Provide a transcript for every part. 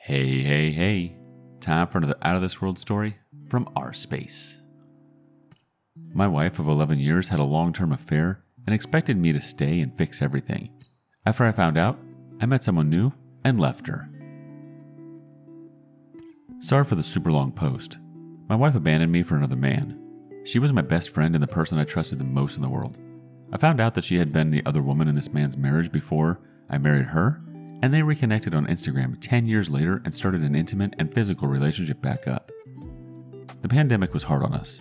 Hey. Time for another out of this world story from rSpace. My wife of 11 years had a long-term affair and expected me to stay and fix everything. After I found out, I met someone new and left her. Sorry for the super long post. My wife abandoned me for another man. She was my best friend and the person I trusted the most in the world. I found out that she had been the other woman in this man's marriage before I married her, and they reconnected on Instagram 10 years later and started an intimate and physical relationship back up. The pandemic was hard on us.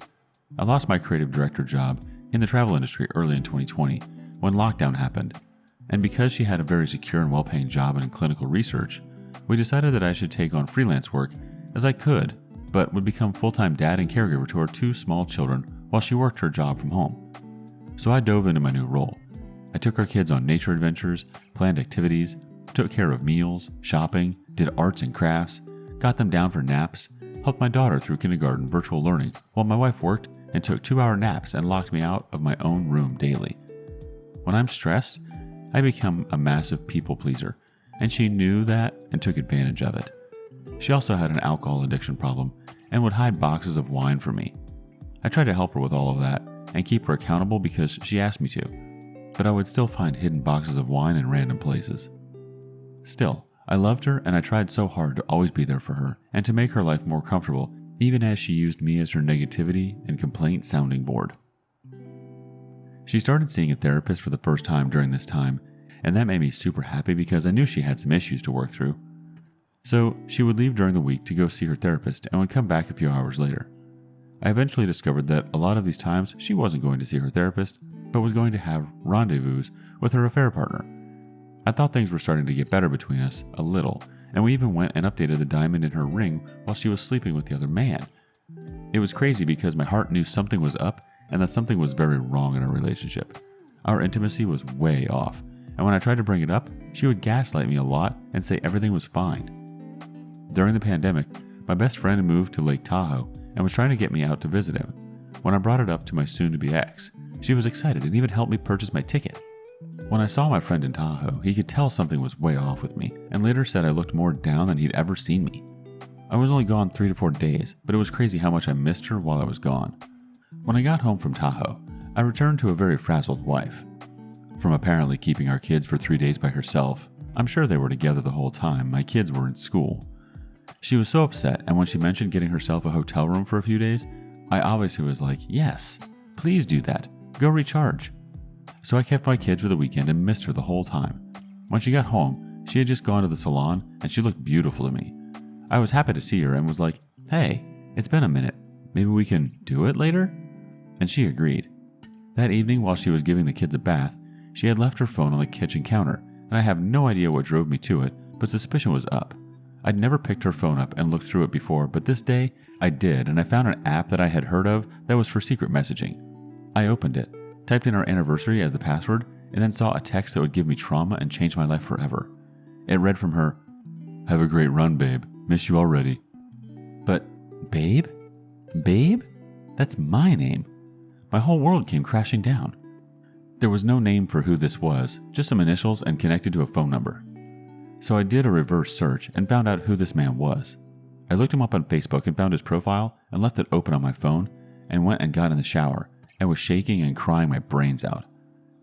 I lost my creative director job in the travel industry early in 2020 when lockdown happened, and because she had a very secure and well-paying job in clinical research, we decided that I should take on freelance work as I could, but would become full-time dad and caregiver to our two small children while she worked her job from home. So I dove into my new role. I took our kids on nature adventures, planned activities, took care of meals, shopping, did arts and crafts, got them down for naps, helped my daughter through kindergarten virtual learning while my wife worked and took 2-hour naps and locked me out of my own room daily. When I'm stressed, I become a massive people pleaser, and she knew that and took advantage of it. She also had an alcohol addiction problem and would hide boxes of wine from me. I tried to help her with all of that and keep her accountable because she asked me to, but I would still find hidden boxes of wine in random places. Still, I loved her and I tried so hard to always be there for her and to make her life more comfortable, even as she used me as her negativity and complaint sounding board. She started seeing a therapist for the first time during this time, and that made me super happy because I knew she had some issues to work through. So she would leave during the week to go see her therapist and would come back a few hours later. I eventually discovered that a lot of these times she wasn't going to see her therapist, but was going to have rendezvous with her affair partner. I thought things were starting to get better between us a little, and we even went and updated the diamond in her ring while she was sleeping with the other man. It was crazy because my heart knew something was up and that something was very wrong in our relationship. Our intimacy was way off, and when I tried to bring it up, she would gaslight me a lot and say everything was fine. During the pandemic, my best friend moved to Lake Tahoe and was trying to get me out to visit him. When I brought it up to my soon-to-be ex, she was excited and even helped me purchase my ticket. When I saw my friend in Tahoe, he could tell something was way off with me and later said I looked more down than he'd ever seen me. I was only gone 3 to 4 days, but it was crazy how much I missed her while I was gone. When I got home from Tahoe, I returned to a very frazzled wife. From apparently keeping our kids for 3 days by herself, I'm sure they were together the whole time my kids were in school. She was so upset, and when she mentioned getting herself a hotel room for a few days, I obviously was like, yes, please do that. Go recharge. So I kept my kids for the weekend and missed her the whole time. When she got home, she had just gone to the salon and she looked beautiful to me. I was happy to see her and was like, hey, it's been a minute. Maybe we can do it later? And she agreed. That evening, while she was giving the kids a bath, she had left her phone on the kitchen counter, and I have no idea what drove me to it, but suspicion was up. I'd never picked her phone up and looked through it before, but this day I did, and I found an app that I had heard of that was for secret messaging. I opened it, typed in our anniversary as the password, and then saw a text that would give me trauma and change my life forever. It read from her, "Have a great run, babe. Miss you already." But, babe? Babe? That's my name. My whole world came crashing down. There was no name for who this was, just some initials and connected to a phone number. So I did a reverse search and found out who this man was. I looked him up on Facebook and found his profile and left it open on my phone and went and got in the shower and was shaking and crying my brains out.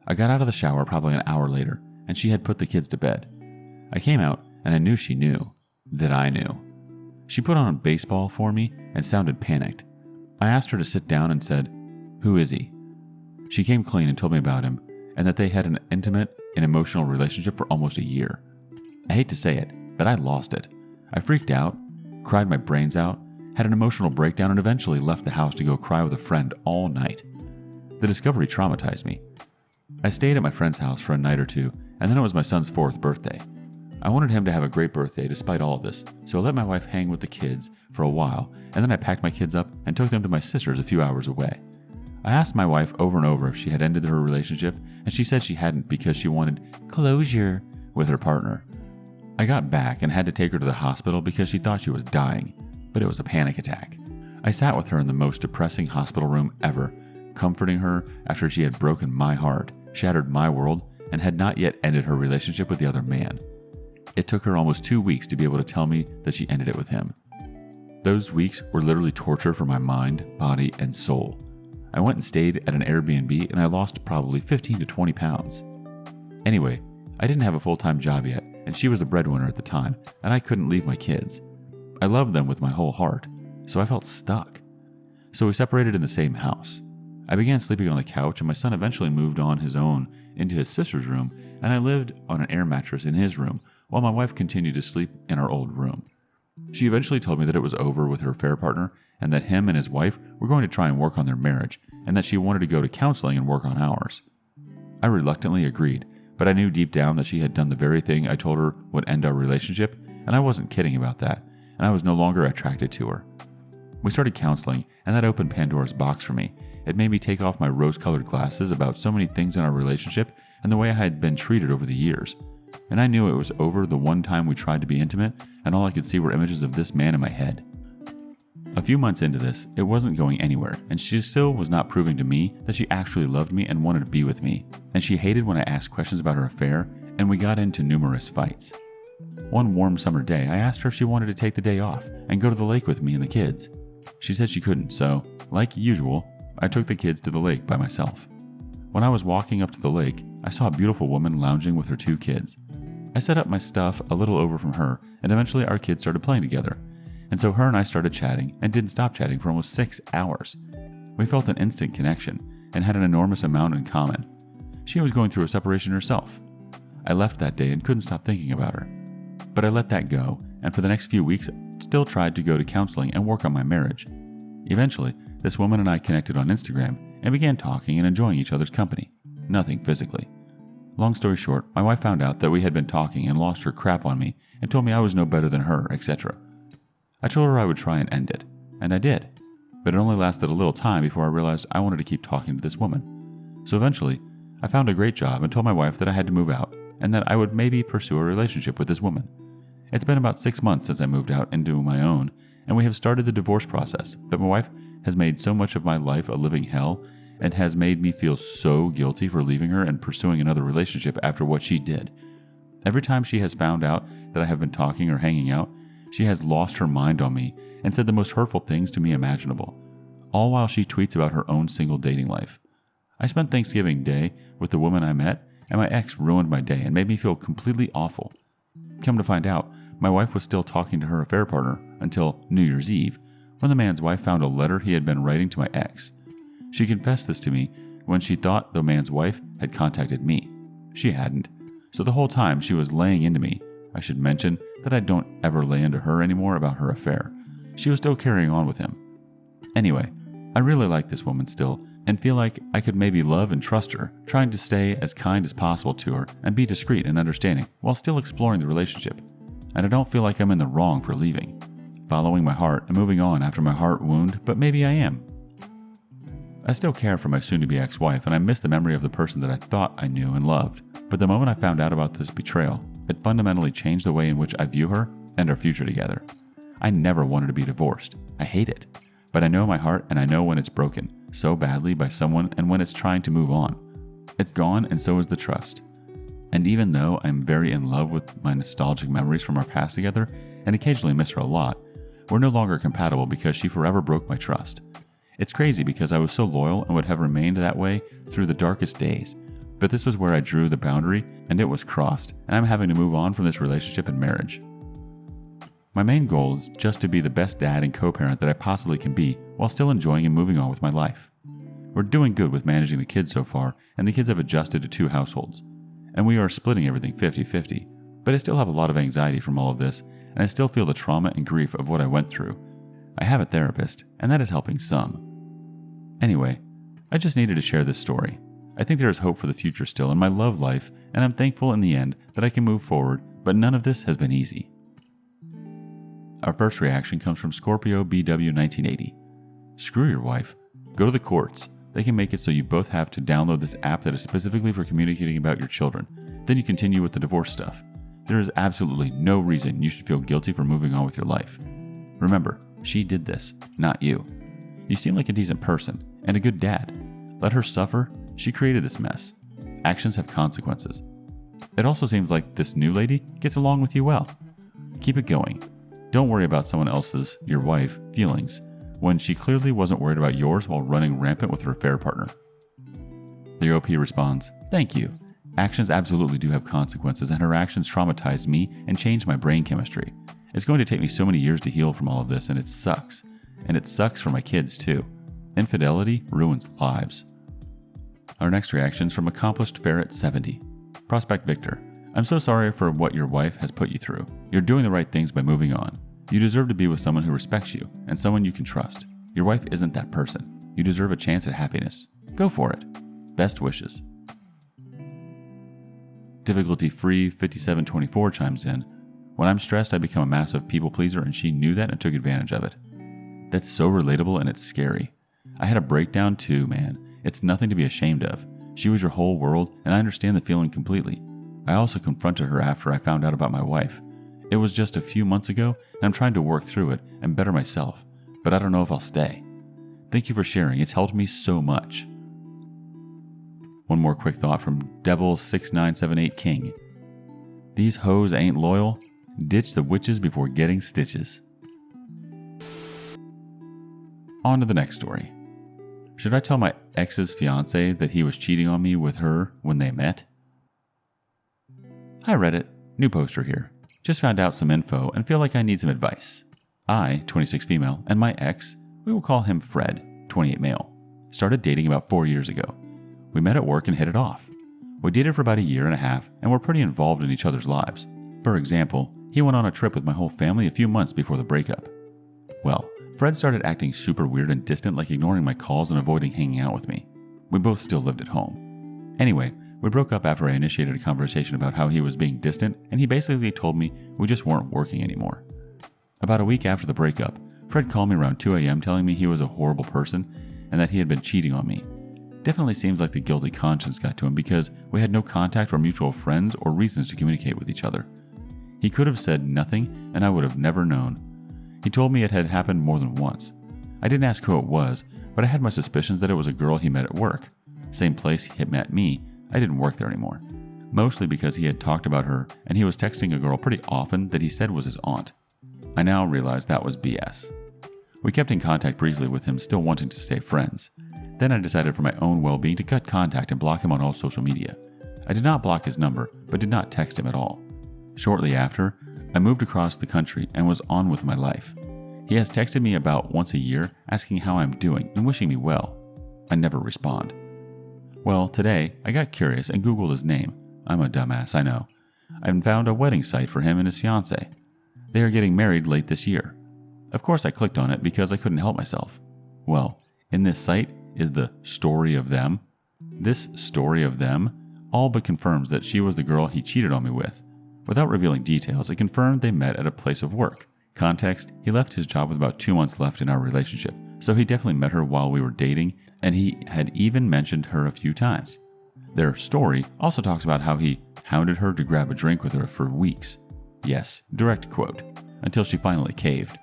I got out of the shower probably an hour later and she had put the kids to bed. I came out and I knew she knew that I knew. She put on baseball for me and sounded panicked. I asked her to sit down and said, "Who is he?" She came clean and told me about him and that they had an intimate and emotional relationship for almost a year. I hate to say it, but I lost it. I freaked out, cried my brains out, had an emotional breakdown, and eventually left the house to go cry with a friend all night. The discovery traumatized me. I stayed at my friend's house for a night or two, and then it was my son's 4th birthday. I wanted him to have a great birthday despite all of this, so I let my wife hang with the kids for a while, and then I packed my kids up and took them to my sister's a few hours away. I asked my wife over and over if she had ended her relationship, and she said she hadn't because she wanted closure with her partner. I got back and had to take her to the hospital because she thought she was dying, but it was a panic attack. I sat with her in the most depressing hospital room ever, comforting her after she had broken my heart, shattered my world, and had not yet ended her relationship with the other man. It took her almost 2 weeks to be able to tell me that she ended it with him. Those weeks were literally torture for my mind, body, and soul. I went and stayed at an Airbnb and I lost probably 15 to 20 pounds. Anyway, I didn't have a full-time job yet, and she was a breadwinner at the time, and I couldn't leave my kids. I loved them with my whole heart, so I felt stuck. So we separated in the same house. I began sleeping on the couch, and my son eventually moved on his own into his sister's room, and I lived on an air mattress in his room, while my wife continued to sleep in our old room. She eventually told me that it was over with her affair partner, and that him and his wife were going to try and work on their marriage, and that she wanted to go to counseling and work on ours. I reluctantly agreed, but I knew deep down that she had done the very thing I told her would end our relationship, and I wasn't kidding about that, and I was no longer attracted to her. We started counseling, and that opened Pandora's box for me. It made me take off my rose-colored glasses about so many things in our relationship and the way I had been treated over the years. And I knew it was over the one time we tried to be intimate, and all I could see were images of this man in my head. A few months into this, it wasn't going anywhere, and she still was not proving to me that she actually loved me and wanted to be with me, and she hated when I asked questions about her affair, and we got into numerous fights. One warm summer day, I asked her if she wanted to take the day off and go to the lake with me and the kids. She said she couldn't, so, like usual, I took the kids to the lake by myself. When I was walking up to the lake, I saw a beautiful woman lounging with her 2 kids. I set up my stuff a little over from her, and eventually our kids started playing together. And so her and I started chatting and didn't stop chatting for almost 6 hours. We felt an instant connection and had an enormous amount in common. She was going through a separation herself. I left that day and couldn't stop thinking about her. But I let that go, and for the next few weeks, still tried to go to counseling and work on my marriage. Eventually, this woman and I connected on Instagram and began talking and enjoying each other's company. Nothing physically. Long story short, my wife found out that we had been talking and lost her crap on me and told me I was no better than her, etc. I told her I would try and end it, and I did. But it only lasted a little time before I realized I wanted to keep talking to this woman. So eventually, I found a great job and told my wife that I had to move out and that I would maybe pursue a relationship with this woman. It's been about 6 months since I moved out into my own, and we have started the divorce process, but my wife has made so much of my life a living hell and has made me feel so guilty for leaving her and pursuing another relationship after what she did. Every time she has found out that I have been talking or hanging out, she has lost her mind on me and said the most hurtful things to me imaginable, all while she tweets about her own single dating life. I spent Thanksgiving Day with the woman I met, and my ex ruined my day and made me feel completely awful. Come to find out, my wife was still talking to her affair partner until New Year's Eve, when the man's wife found a letter he had been writing to my ex. She confessed this to me when she thought the man's wife had contacted me. She hadn't, so the whole time she was laying into me. I should mention that I don't ever lay into her anymore about her affair. She was still carrying on with him. Anyway, I really like this woman still and feel like I could maybe love and trust her, trying to stay as kind as possible to her and be discreet and understanding while still exploring the relationship. And I don't feel like I'm in the wrong for leaving, following my heart and moving on after my heart wound, but maybe I am. I still care for my soon-to-be ex-wife, and I miss the memory of the person that I thought I knew and loved. But the moment I found out about this betrayal, it fundamentally changed the way in which I view her and our future together. I never wanted to be divorced. I hate it. But I know my heart, and I know when it's broken so badly by someone and when it's trying to move on. It's gone, and so is the trust. And even though I'm very in love with my nostalgic memories from our past together and occasionally miss her a lot, we're no longer compatible because she forever broke my trust. It's crazy because I was so loyal and would have remained that way through the darkest days. But this was where I drew the boundary and it was crossed, and I'm having to move on from this relationship and marriage. My main goal is just to be the best dad and co-parent that I possibly can be while still enjoying and moving on with my life. We're doing good with managing the kids so far, and the kids have adjusted to 2 households. And we are splitting everything 50-50, but I still have a lot of anxiety from all of this, and I still feel the trauma and grief of what I went through. I have a therapist, and that is helping some. Anyway, I just needed to share this story. I think there is hope for the future still in my love life, and I'm thankful in the end that I can move forward, but none of this has been easy. Our first reaction comes from Scorpio BW1980. Screw your wife. Go to the courts. They can make it so you both have to download this app that is specifically for communicating about your children. Then you continue with the divorce stuff. There is absolutely no reason you should feel guilty for moving on with your life. Remember, she did this, not you. You seem like a decent person and a good dad. Let her suffer. She created this mess. Actions have consequences. It also seems like this new lady gets along with you well. Keep it going. Don't worry about someone else's, your wife, feelings, when she clearly wasn't worried about yours while running rampant with her affair partner. The OP responds, thank you. Actions absolutely do have consequences, and her actions traumatized me and changed my brain chemistry. It's going to take me so many years to heal from all of this, and it sucks. And it sucks for my kids too. Infidelity ruins lives. Our next reaction is from Accomplished Ferret 70. Prospect Victor, I'm so sorry for what your wife has put you through. You're doing the right things by moving on. You deserve to be with someone who respects you and someone you can trust. Your wife isn't that person. You deserve a chance at happiness. Go for it. Best wishes. Difficulty-free 5724 chimes in. When I'm stressed, I become a massive people pleaser, and she knew that and took advantage of it. That's so relatable, and it's scary. I had a breakdown too, man. It's nothing to be ashamed of. She was your whole world, and I understand the feeling completely. I also confronted her after I found out about my wife. It was just a few months ago, and I'm trying to work through it and better myself, but I don't know if I'll stay. Thank you for sharing. It's helped me so much. One more quick thought from Devil6978 King. These hoes ain't loyal. Ditch the witches before getting stitches. On to the next story. Should I tell my ex's fiance that he was cheating on me with her when they met? Hi Reddit, new poster here. Just found out some info and feel like I need some advice. I, 26 female, and my ex, we will call him Fred, 28 male, started dating about 4 years ago. We met at work and hit it off. We dated for about a year and a half and were pretty involved in each other's lives. For example, he went on a trip with my whole family a few months before the breakup. Well, Fred started acting super weird and distant, like ignoring my calls and avoiding hanging out with me. We both still lived at home. Anyway, we broke up after I initiated a conversation about how he was being distant, and he basically told me we just weren't working anymore. About a week after the breakup, Fred called me around 2 a.m. telling me he was a horrible person and that he had been cheating on me. Definitely seems like the guilty conscience got to him because we had no contact or mutual friends or reasons to communicate with each other. He could have said nothing and I would have never known. He told me it had happened more than once. I didn't ask who it was, but I had my suspicions that it was a girl he met at work. Same place he had met me, I didn't work there anymore. Mostly because he had talked about her and he was texting a girl pretty often that he said was his aunt. I now realize that was BS. We kept in contact briefly with him still wanting to stay friends. Then I decided for my own well-being to cut contact and block him on all social media. I did not block his number, but did not text him at all. Shortly after, I moved across the country and was on with my life. He has texted me about once a year asking how I'm doing and wishing me well. I never respond. Well, today I got curious and Googled his name. I'm a dumbass, I know. I found a wedding site for him and his fiance. They are getting married late this year. Of course I clicked on it because I couldn't help myself. Well, in this site is the story of them. This story of them all but confirms that she was the girl he cheated on me with. Without revealing details, it confirmed they met at a place of work. Context, he left his job with about 2 months left in our relationship, so he definitely met her while we were dating, and he had even mentioned her a few times. Their story also talks about how he hounded her to grab a drink with her for weeks. Yes, direct quote, until she finally caved.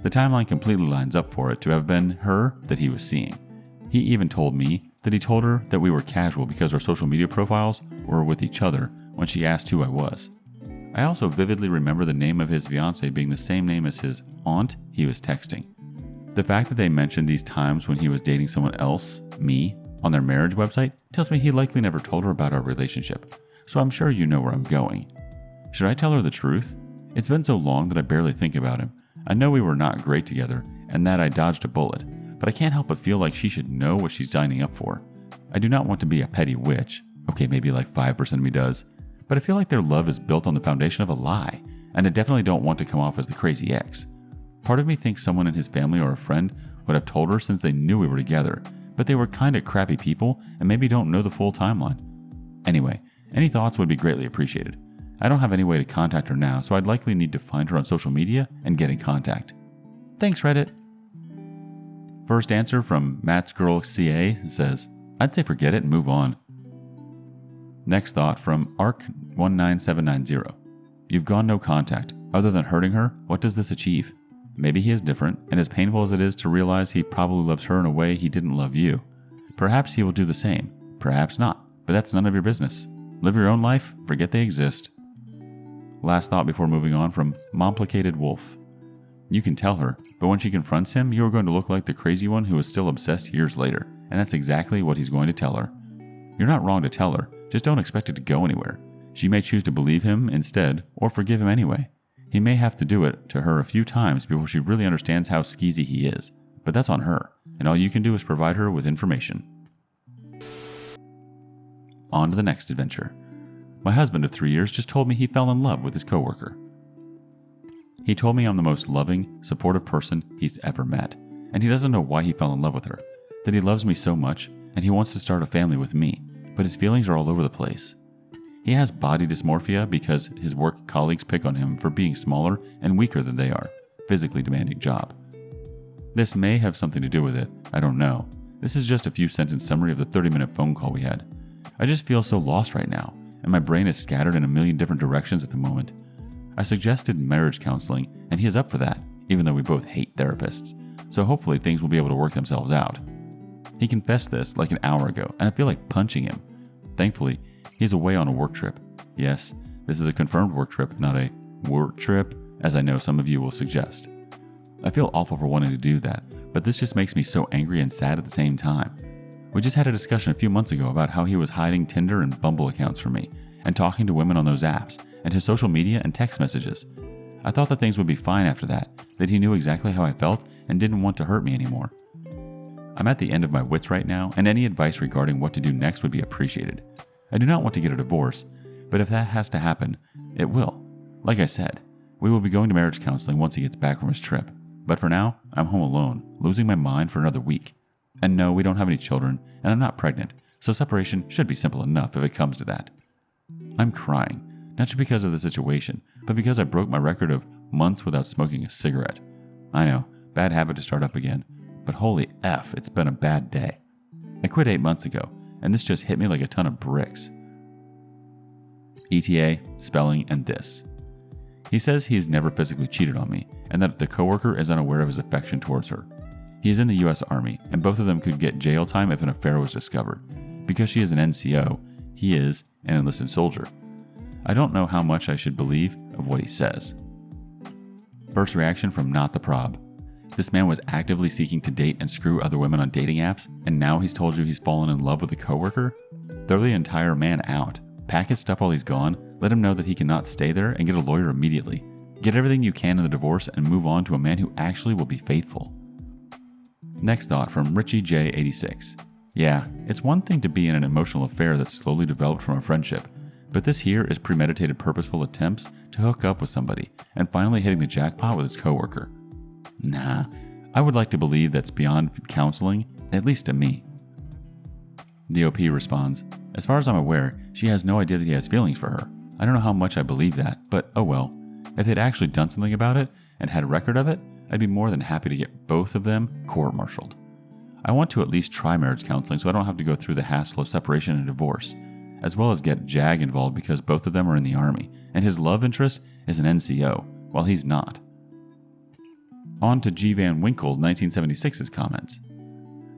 The timeline completely lines up for it to have been her that he was seeing. He even told me that he told her that we were casual because our social media profiles were with each other when she asked who I was. I also vividly remember the name of his fiance being the same name as his aunt he was texting. The fact that they mentioned these times when he was dating someone else, me, on their marriage website tells me he likely never told her about our relationship, so I'm sure you know where I'm going. Should I tell her the truth? It's been so long that I barely think about him. I know we were not great together and that I dodged a bullet, but I can't help but feel like she should know what she's signing up for. I do not want to be a petty witch. Okay, maybe like 5% of me does. But I feel like their love is built on the foundation of a lie, and I definitely don't want to come off as the crazy ex. Part of me thinks someone in his family or a friend would have told her since they knew we were together, but they were kind of crappy people and maybe don't know the full timeline. Anyway, any thoughts would be greatly appreciated. I don't have any way to contact her now, so I'd likely need to find her on social media and get in contact. Thanks, Reddit. First answer from Matt's Girl CA says, I'd say forget it and move on. Next thought from Arc19790. You've gone no contact. Other than hurting her, what does this achieve? Maybe he is different, and as painful as it is to realize he probably loves her in a way he didn't love you. Perhaps he will do the same, perhaps not, but that's none of your business. Live your own life, forget they exist. Last thought before moving on from Momplicated Wolf. You can tell her, but when she confronts him, you are going to look like the crazy one who is still obsessed years later, and that's exactly what he's going to tell her. You're not wrong to tell her, just don't expect it to go anywhere. She may choose to believe him instead, or forgive him anyway. He may have to do it to her a few times before she really understands how skeezy he is, but that's on her, and all you can do is provide her with information. On to the next adventure. My husband of 3 years just told me he fell in love with his coworker. He told me I'm the most loving, supportive person he's ever met, and he doesn't know why he fell in love with her, that he loves me so much, and he wants to start a family with me, but his feelings are all over the place. He has body dysmorphia because his work colleagues pick on him for being smaller and weaker than they are, physically demanding job. This may have something to do with it, I don't know. This is just a few sentence summary of the 30-minute phone call we had. I just feel so lost right now, and my brain is scattered in a million different directions at the moment. I suggested marriage counseling, and he is up for that, even though we both hate therapists, so hopefully things will be able to work themselves out. He confessed this like an hour ago, and I feel like punching him. Thankfully, he's away on a work trip. Yes, this is a confirmed work trip, not a work trip, as I know some of you will suggest. I feel awful for wanting to do that, but this just makes me so angry and sad at the same time. We just had a discussion a few months ago about how he was hiding Tinder and Bumble accounts from me, and talking to women on those apps, and his social media and text messages. I thought that things would be fine after that he knew exactly how I felt and didn't want to hurt me anymore. I'm at the end of my wits right now, and any advice regarding what to do next would be appreciated. I do not want to get a divorce, but if that has to happen, it will. Like I said, we will be going to marriage counseling once he gets back from his trip. But for now, I'm home alone, losing my mind for another week. And no, we don't have any children, and I'm not pregnant, so separation should be simple enough if it comes to that. I'm crying, not just because of the situation, but because I broke my record of months without smoking a cigarette. I know, bad habit to start up again, but holy F, it's been a bad day. I quit 8 months ago, and this just hit me like a ton of bricks. ETA, spelling, and this. He says he's never physically cheated on me, and that the coworker is unaware of his affection towards her. He is in the US Army, and both of them could get jail time if an affair was discovered. Because she is an NCO, he is an enlisted soldier. I don't know how much I should believe of what he says. First reaction from Not the Prob. This man was actively seeking to date and screw other women on dating apps, and now he's told you he's fallen in love with a coworker? Throw the entire man out. Pack his stuff while he's gone, let him know that he cannot stay there, and get a lawyer immediately. Get everything you can in the divorce and move on to a man who actually will be faithful. Next thought from Richie J86. Yeah, it's one thing to be in an emotional affair that slowly developed from a friendship, but this here is premeditated purposeful attempts to hook up with somebody and finally hitting the jackpot with his coworker. Nah, I would like to believe that's beyond counseling, at least to me. The OP responds, as far as I'm aware, she has no idea that he has feelings for her. I don't know how much I believe that, but oh well. If they'd actually done something about it and had a record of it, I'd be more than happy to get both of them court-martialed. I want to at least try marriage counseling so I don't have to go through the hassle of separation and divorce, as well as get Jag involved because both of them are in the Army, and his love interest is an NCO, while he's not. On to G. Van Winkle 1976's comments.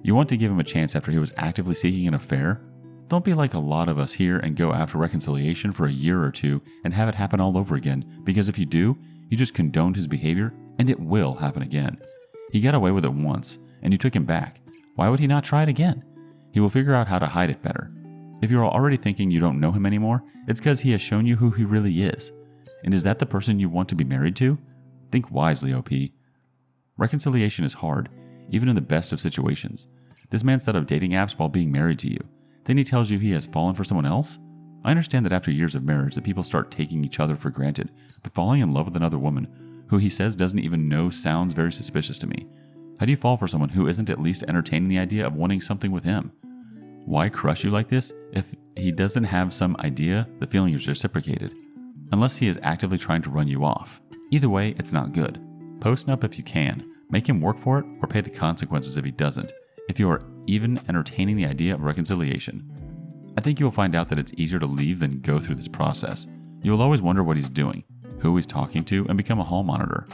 You want to give him a chance after he was actively seeking an affair? Don't be like a lot of us here and go after reconciliation for a year or two and have it happen all over again, because if you do, you just condoned his behavior, and it will happen again. He got away with it once, and you took him back. Why would he not try it again? He will figure out how to hide it better. If you're already thinking you don't know him anymore, it's because he has shown you who he really is. And is that the person you want to be married to? Think wisely, OP. Reconciliation is hard, even in the best of situations. This man set up dating apps while being married to you. Then he tells you he has fallen for someone else? I understand that after years of marriage that people start taking each other for granted, but falling in love with another woman, who he says doesn't even know, sounds very suspicious to me. How do you fall for someone who isn't at least entertaining the idea of wanting something with him? Why crush you like this if he doesn't have some idea the feeling is reciprocated? Unless he is actively trying to run you off. Either way, it's not good. Post up if you can. Make him work for it or pay the consequences if he doesn't, if you are even entertaining the idea of reconciliation. I think you will find out that it's easier to leave than go through this process. You will always wonder what he's doing, who he's talking to, and become a hall monitor.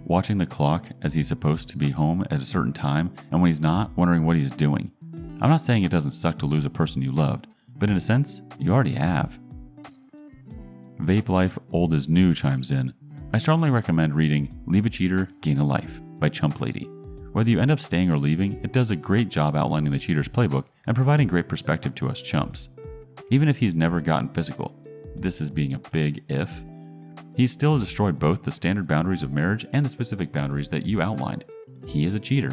Watching the clock as he's supposed to be home at a certain time, and when he's not, wondering what he's doing. I'm not saying it doesn't suck to lose a person you loved, but in a sense, you already have. Vape Life Old is New chimes in. I strongly recommend reading Leave a Cheater, Gain a Life by Chump Lady. Whether you end up staying or leaving, it does a great job outlining the cheater's playbook and providing great perspective to us chumps. Even if he's never gotten physical, this is being a big if, he's still destroyed both the standard boundaries of marriage and the specific boundaries that you outlined. He is a cheater.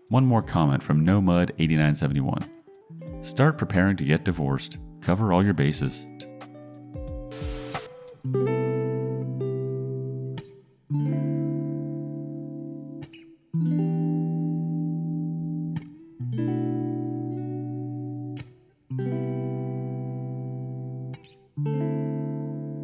One more comment from NoMud8971. Start preparing to get divorced. Cover all your bases.